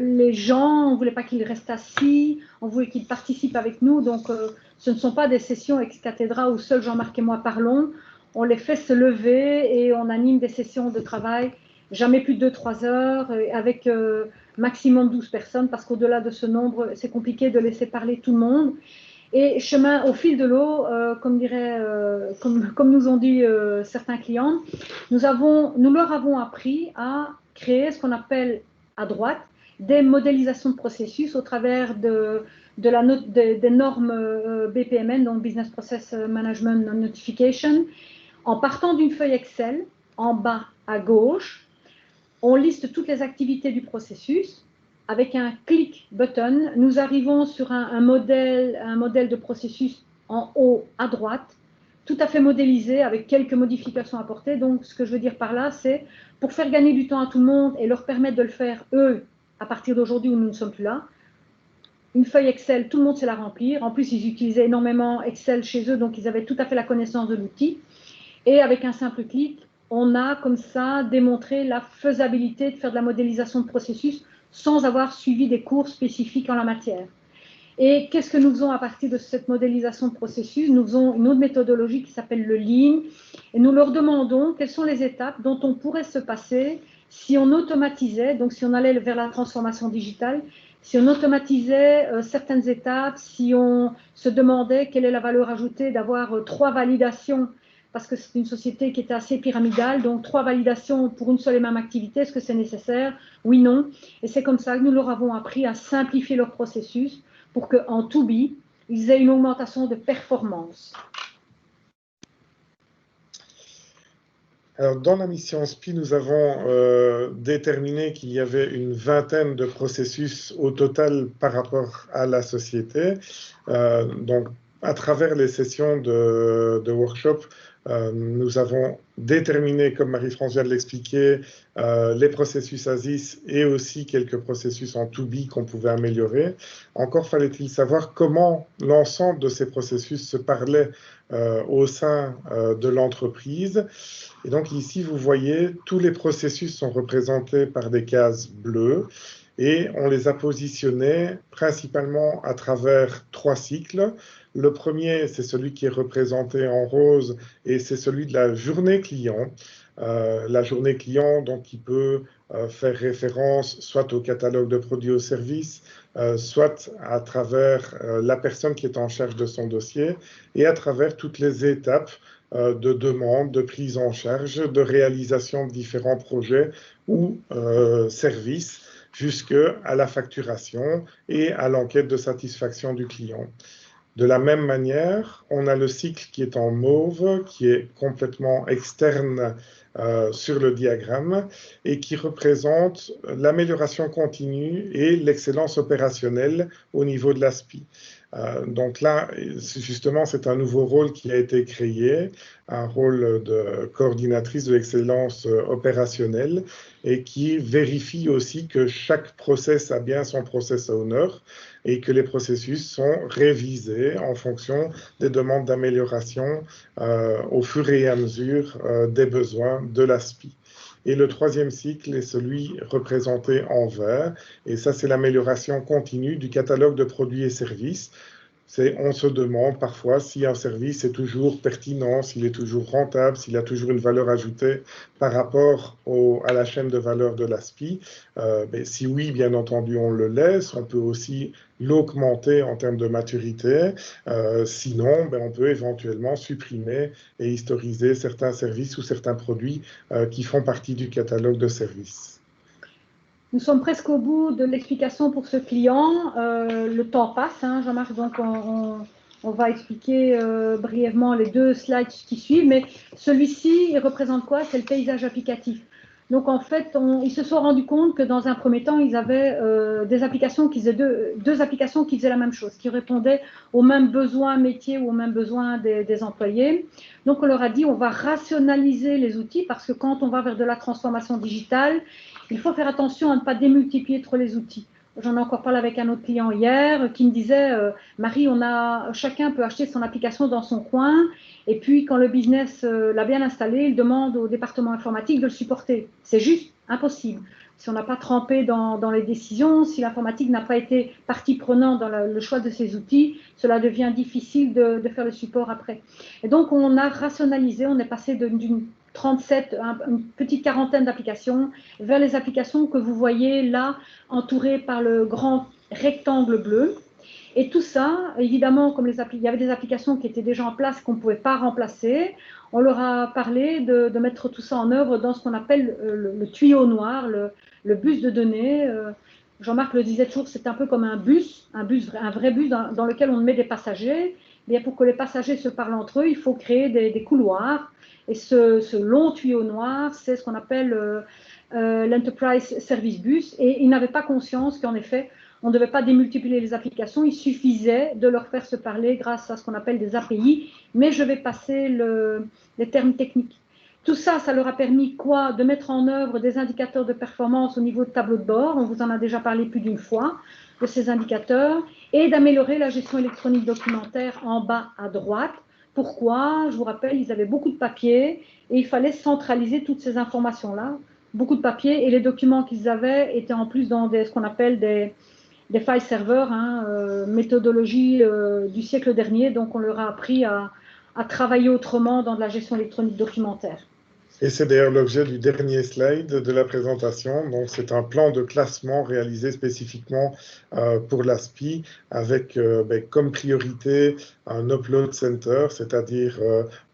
les gens, on ne voulait pas qu'ils restent assis, on voulait qu'ils participent avec nous. Donc, ce ne sont pas des sessions ex cathedra où seul Jean-Marc et moi parlons. On les fait se lever et on anime des sessions de travail, jamais plus de 2-3 heures, avec maximum 12 personnes, parce qu'au-delà de ce nombre, c'est compliqué de laisser parler tout le monde. Et chemin au fil de l'eau, comme nous ont dit certains clients, nous leur avons appris à créer ce qu'on appelle à droite des modélisations de processus au travers des normes BPMN, donc Business Process Management Notification. En partant d'une feuille Excel, en bas à gauche, on liste toutes les activités du processus. Avec un click button, nous arrivons sur un modèle de processus en haut à droite, tout à fait modélisé avec quelques modifications apportées. Donc, ce que je veux dire par là, c'est pour faire gagner du temps à tout le monde et leur permettre de le faire, eux, à partir d'aujourd'hui où nous ne sommes plus là. Une feuille Excel, tout le monde sait la remplir. En plus, ils utilisaient énormément Excel chez eux, donc ils avaient tout à fait la connaissance de l'outil. Et avec un simple clic, on a comme ça démontré la faisabilité de faire de la modélisation de processus sans avoir suivi des cours spécifiques en la matière. Et qu'est-ce que nous faisons à partir de cette modélisation de processus? Nous faisons une autre méthodologie qui s'appelle le Lean, et nous leur demandons quelles sont les étapes dont on pourrait se passer si on automatisait, donc si on allait vers la transformation digitale, si on automatisait certaines étapes, si on se demandait quelle est la valeur ajoutée d'avoir 3 validations, parce que c'est une société qui était assez pyramidale, donc 3 validations pour une seule et même activité, est-ce que c'est nécessaire? Oui, non. Et c'est comme ça que nous leur avons appris à simplifier leur processus pour qu'en 2B, ils aient une augmentation de performance. Alors, dans la mission SPI, nous avons déterminé qu'il y avait une vingtaine de processus au total par rapport à la société. Donc, à travers les sessions de workshop, nous avons déterminé, comme Marie-France vient de l'expliquer, les processus ASIS et aussi quelques processus en 2B qu'on pouvait améliorer. Encore fallait-il savoir comment l'ensemble de ces processus se parlaient au sein de l'entreprise. Et donc ici, vous voyez, tous les processus sont représentés par des cases bleues et on les a positionnés principalement à travers 3 cycles. Le premier, c'est celui qui est représenté en rose et c'est celui de la journée client. La journée client, donc, qui peut faire référence soit au catalogue de produits ou services, soit à travers la personne qui est en charge de son dossier et à travers toutes les étapes de demande, de prise en charge, de réalisation de différents projets ou services jusqu'à la facturation et à l'enquête de satisfaction du client. De la même manière, on a le cycle qui est en mauve, qui est complètement externe sur le diagramme et qui représente l'amélioration continue et l'excellence opérationnelle au niveau de l'ASPI. Donc là, justement, c'est un nouveau rôle qui a été créé, un rôle de coordinatrice de l'excellence opérationnelle et qui vérifie aussi que chaque process a bien son process owner et que les processus sont révisés en fonction des demandes d'amélioration au fur et à mesure des besoins de l'ASPI. Et le troisième cycle est celui représenté en vert, et ça c'est l'amélioration continue du catalogue de produits et services. On se demande parfois si un service est toujours pertinent, s'il est toujours rentable, s'il a toujours une valeur ajoutée par rapport à la chaîne de valeur de l'ASPI. Si oui, bien entendu, on le laisse. On peut aussi l'augmenter en termes de maturité. Sinon, on peut éventuellement supprimer et historiser certains services ou certains produits qui font partie du catalogue de services. Nous sommes presque au bout de l'explication pour ce client. Le temps passe, hein, Jean-Marc, donc on va expliquer brièvement les 2 slides qui suivent, mais celui-ci, il représente quoi? C'est le paysage applicatif. Donc en fait, ils se sont rendus compte que dans un premier temps, ils avaient des applications qui faisaient deux applications qui faisaient la même chose, qui répondaient aux mêmes besoins métiers ou aux mêmes besoins des employés. Donc on leur a dit, on va rationaliser les outils parce que quand on va vers de la transformation digitale, il faut faire attention à ne pas démultiplier trop les outils. J'en ai encore parlé avec un autre client hier qui me disait Marie, chacun peut acheter son application dans son coin et puis quand le business l'a bien installé, il demande au département informatique de le supporter. C'est juste impossible. Si on n'a pas trempé dans les décisions, si l'informatique n'a pas été partie prenante dans le choix de ces outils, cela devient difficile de faire le support après. Et donc on a rationalisé, on est passé d'une 37, une petite quarantaine d'applications, vers les applications que vous voyez là, entourées par le grand rectangle bleu. Et tout ça, évidemment, comme il y avait des applications qui étaient déjà en place qu'on ne pouvait pas remplacer, on leur a parlé de mettre tout ça en œuvre dans ce qu'on appelle le tuyau noir, le bus de données. Jean-Marc le disait toujours, c'est un peu comme un vrai bus dans lequel on met des passagers. Et pour que les passagers se parlent entre eux, il faut créer des couloirs. Et ce long tuyau noir, c'est ce qu'on appelle l'Enterprise Service Bus. Et ils n'avaient pas conscience qu'en effet, on ne devait pas démultiplier les applications. Il suffisait de leur faire se parler grâce à ce qu'on appelle des API. Mais je vais passer les termes techniques. Tout ça, ça leur a permis quoi? De mettre en œuvre des indicateurs de performance au niveau de tableau de bord. On vous en a déjà parlé plus d'une fois de ces indicateurs. Et d'améliorer la gestion électronique documentaire en bas à droite. Pourquoi? Je vous rappelle, ils avaient beaucoup de papier et il fallait centraliser toutes ces informations-là. Beaucoup de papier et les documents qu'ils avaient étaient en plus dans ce qu'on appelle des file servers, méthodologie du siècle dernier. Donc, on leur a appris à travailler autrement dans de la gestion électronique documentaire. Et c'est d'ailleurs l'objet du dernier slide de la présentation. Donc, c'est un plan de classement réalisé spécifiquement pour l'ASPI avec comme priorité un upload center, c'est-à-dire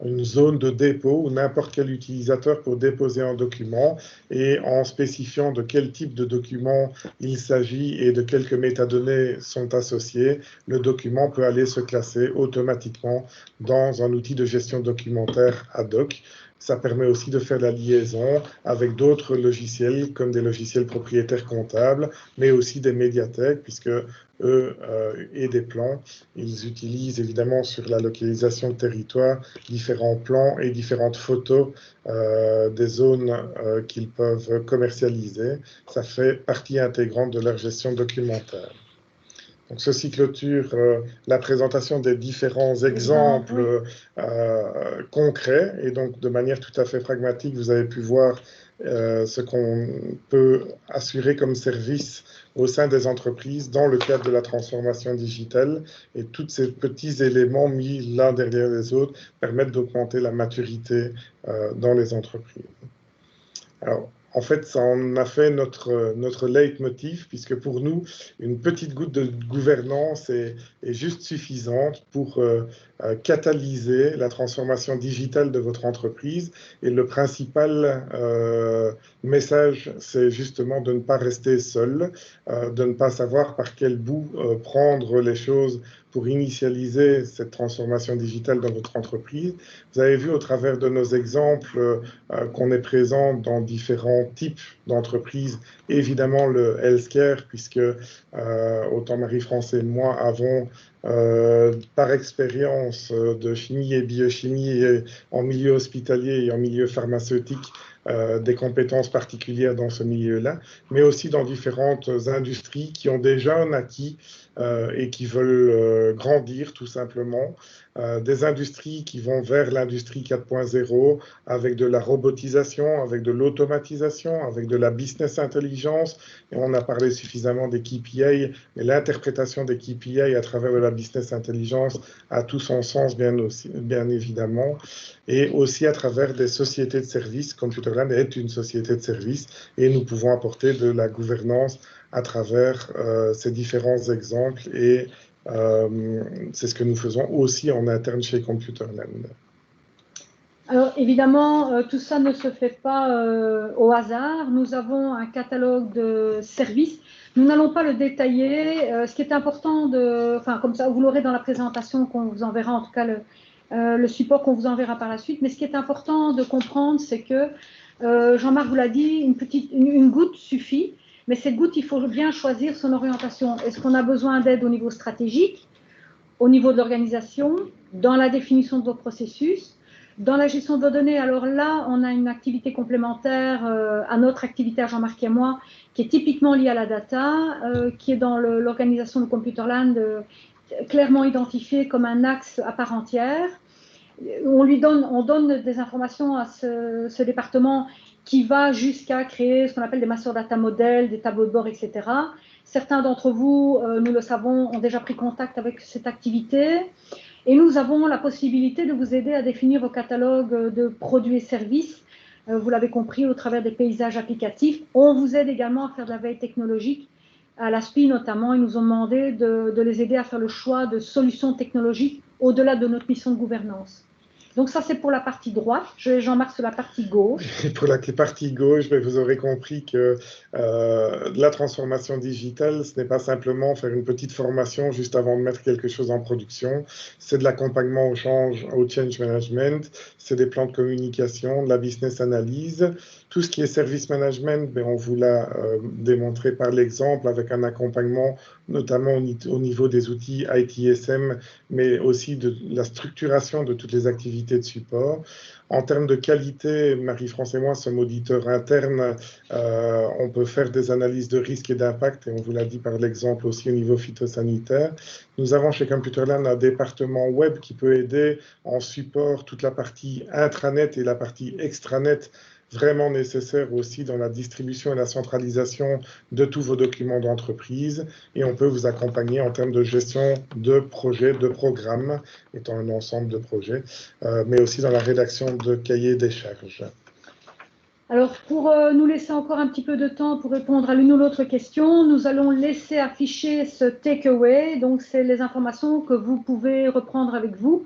une zone de dépôt où n'importe quel utilisateur peut déposer un document et en spécifiant de quel type de document il s'agit et de quelques métadonnées sont associées, le document peut aller se classer automatiquement dans un outil de gestion documentaire ad hoc. Ça permet aussi de faire la liaison avec d'autres logiciels, comme des logiciels propriétaires comptables, mais aussi des médiathèques, puisque eux et des plans, ils utilisent évidemment sur la localisation de territoire différents plans et différentes photos des zones qu'ils peuvent commercialiser. Ça fait partie intégrante de leur gestion documentaire. Donc, ceci clôture la présentation des différents exemples concrets. Et donc, de manière tout à fait pragmatique, vous avez pu voir ce qu'on peut assurer comme service au sein des entreprises dans le cadre de la transformation digitale. Et tous ces petits éléments mis l'un derrière les autres permettent d'augmenter la maturité dans les entreprises. Alors, en fait, ça en a fait notre leitmotiv, puisque pour nous, une petite goutte de gouvernance est juste suffisante pour catalyser la transformation digitale de votre entreprise. Et le principal message, c'est justement de ne pas rester seul, de ne pas savoir par quel bout prendre les choses pour initialiser cette transformation digitale dans votre entreprise. Vous avez vu au travers de nos exemples qu'on est présent dans différents types d'entreprises. Évidemment, le healthcare, puisque autant Marie-France et moi avons par expérience de chimie et biochimie et en milieu hospitalier et en milieu pharmaceutique des compétences particulières dans ce milieu-là, mais aussi dans différentes industries qui ont déjà un acquis et qui veulent grandir tout simplement. Des industries qui vont vers l'industrie 4.0 avec de la robotisation, avec de l'automatisation, avec de la business intelligence. Et on a parlé suffisamment des KPI, mais l'interprétation des KPI à travers de la business intelligence a tout son sens, bien évidemment. Et aussi à travers des sociétés de services. Computerland est une société de services et nous pouvons apporter de la gouvernance à travers ces différents exemples et c'est ce que nous faisons aussi en interne chez Computerland. Alors évidemment, tout ça ne se fait pas au hasard. Nous avons un catalogue de services. Nous n'allons pas le détailler. Ce qui est important, comme ça, vous l'aurez dans la présentation qu'on vous enverra, en tout cas le support qu'on vous enverra par la suite. Mais ce qui est important de comprendre, c'est que, Jean-Marc vous l'a dit, une goutte suffit. Mais cette goutte, il faut bien choisir son orientation. Est-ce qu'on a besoin d'aide au niveau stratégique, au niveau de l'organisation, dans la définition de vos processus, dans la gestion de vos données? Alors là, on a une activité complémentaire à notre activité à Jean-Marc et moi, qui est typiquement liée à la data, qui est dans l'organisation de Computerland, clairement identifiée comme un axe à part entière. On donne des informations à ce département qui va jusqu'à créer ce qu'on appelle des master data models, des tableaux de bord, etc. Certains d'entre vous, nous le savons, ont déjà pris contact avec cette activité. Et nous avons la possibilité de vous aider à définir vos catalogues de produits et services. Vous l'avez compris, au travers des paysages applicatifs. On vous aide également à faire de la veille technologique. À l'ASPI notamment, ils nous ont demandé de les aider à faire le choix de solutions technologiques au-delà de notre mission de gouvernance. Donc ça, c'est pour la partie droite. Jean-Marc sur la partie gauche. Et pour la partie gauche, vous aurez compris que la transformation digitale, ce n'est pas simplement faire une petite formation juste avant de mettre quelque chose en production. C'est de l'accompagnement au change management, c'est des plans de communication, de la business analyse. Tout ce qui est service management, on vous l'a démontré par l'exemple avec un accompagnement notamment au niveau des outils ITSM, mais aussi de la structuration de toutes les activités de support. En termes de qualité, Marie-France et moi sommes auditeurs internes, on peut faire des analyses de risque et d'impact, et on vous l'a dit par l'exemple aussi au niveau phytosanitaire. Nous avons chez Computerland un département web qui peut aider en support toute la partie intranet et la partie extranet, vraiment nécessaire aussi dans la distribution et la centralisation de tous vos documents d'entreprise. Et on peut vous accompagner en termes de gestion de projets, de programmes, étant un ensemble de projets, mais aussi dans la rédaction de cahiers des charges. Alors, pour nous laisser encore un petit peu de temps pour répondre à l'une ou l'autre question, nous allons laisser afficher ce takeaway. Donc, c'est les informations que vous pouvez reprendre avec vous.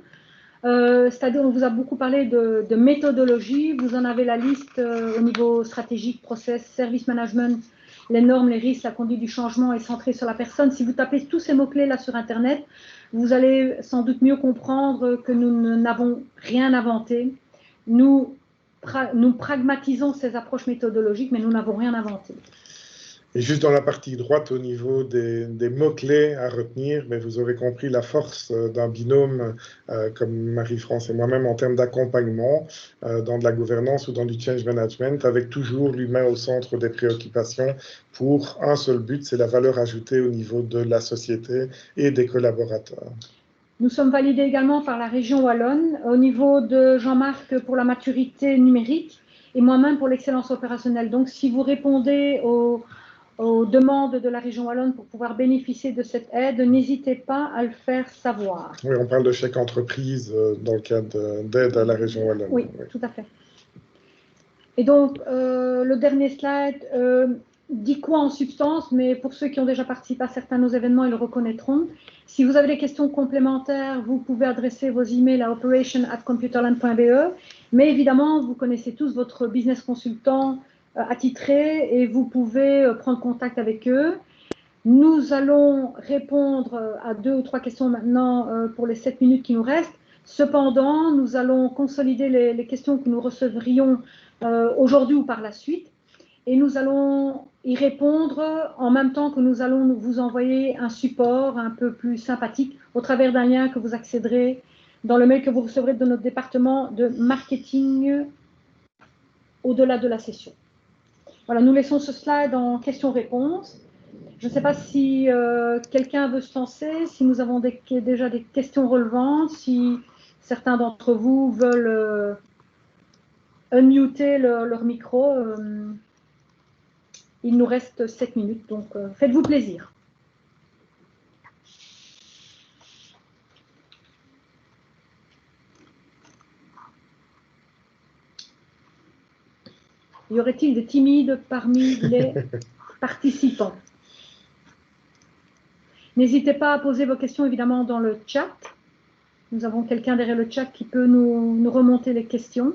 C'est-à-dire, on vous a beaucoup parlé de méthodologie. Vous en avez la liste au niveau stratégique, process, service management, les normes, les risques, la conduite du changement est centrée sur la personne. Si vous tapez tous ces mots-clés là sur Internet, vous allez sans doute mieux comprendre que nous n'avons rien inventé. Nous pragmatisons ces approches méthodologiques, mais nous n'avons rien inventé. Et juste dans la partie droite, au niveau des mots-clés à retenir, mais vous aurez compris la force d'un binôme comme Marie-France et moi-même en termes d'accompagnement dans de la gouvernance ou dans du change management, avec toujours l'humain au centre des préoccupations pour un seul but, c'est la valeur ajoutée au niveau de la société et des collaborateurs. Nous sommes validés également par la région Wallonne, au niveau de Jean-Marc pour la maturité numérique et moi-même pour l'excellence opérationnelle. Donc, si vous répondez aux demandes de la région Wallonne pour pouvoir bénéficier de cette aide, n'hésitez pas à le faire savoir. Oui, on parle de chèque entreprise dans le cadre d'aide à la région Wallonne. Oui, tout à fait. Et donc, le dernier slide dit quoi en substance, mais pour ceux qui ont déjà participé à certains de nos événements, ils le reconnaîtront. Si vous avez des questions complémentaires, vous pouvez adresser vos emails à operation@computerland.be, mais évidemment, vous connaissez tous votre business consultant attitré et vous pouvez prendre contact avec eux. Nous allons répondre à 2 ou 3 questions maintenant pour les 7 minutes qui nous restent. Cependant, nous allons consolider les questions que nous recevrions aujourd'hui ou par la suite. Et nous allons y répondre en même temps que nous allons vous envoyer un support un peu plus sympathique au travers d'un lien que vous accéderez dans le mail que vous recevrez de notre département de marketing au-delà de la session. Voilà, nous laissons ce slide en questions-réponses. Je ne sais pas si quelqu'un veut se lancer, si nous avons déjà des questions relevantes, si certains d'entre vous veulent unmuter leur micro. Il nous reste 7 minutes, donc faites-vous plaisir. Y aurait-il des timides parmi les participants? N'hésitez pas à poser vos questions évidemment dans le chat. Nous avons quelqu'un derrière le chat qui peut nous remonter les questions.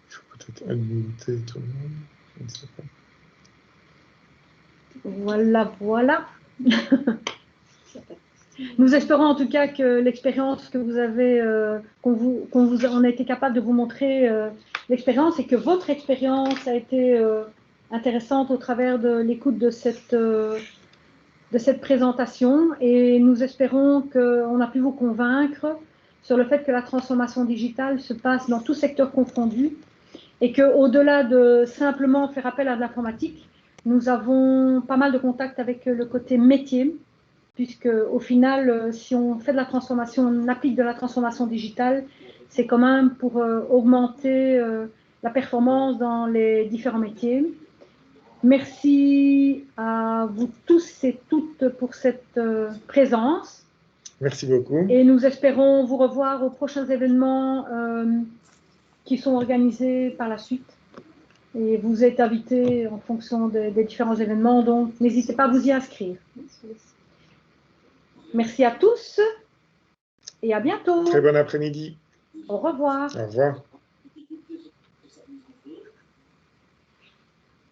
Il faut peut-être unmuter tout le monde. Je ne sais pas. Voilà, voilà. Nous espérons en tout cas que l'expérience que vous avez, on a été capable de vous montrer l'expérience et que votre expérience a été intéressante au travers de l'écoute de cette présentation. Et nous espérons qu'on a pu vous convaincre sur le fait que la transformation digitale se passe dans tout secteur confondu et qu'au-delà de simplement faire appel à de l'informatique, nous avons pas mal de contacts avec le côté métier, puisque au final, si on fait de la transformation, on applique de la transformation digitale, c'est quand même pour augmenter la performance dans les différents métiers. Merci à vous tous et toutes pour cette présence. Merci beaucoup. Et nous espérons vous revoir aux prochains événements qui sont organisés par la suite. Et vous êtes invités en fonction des différents événements, donc n'hésitez pas à vous y inscrire. Merci à tous et à bientôt. Très bon après-midi. Au revoir. Au revoir.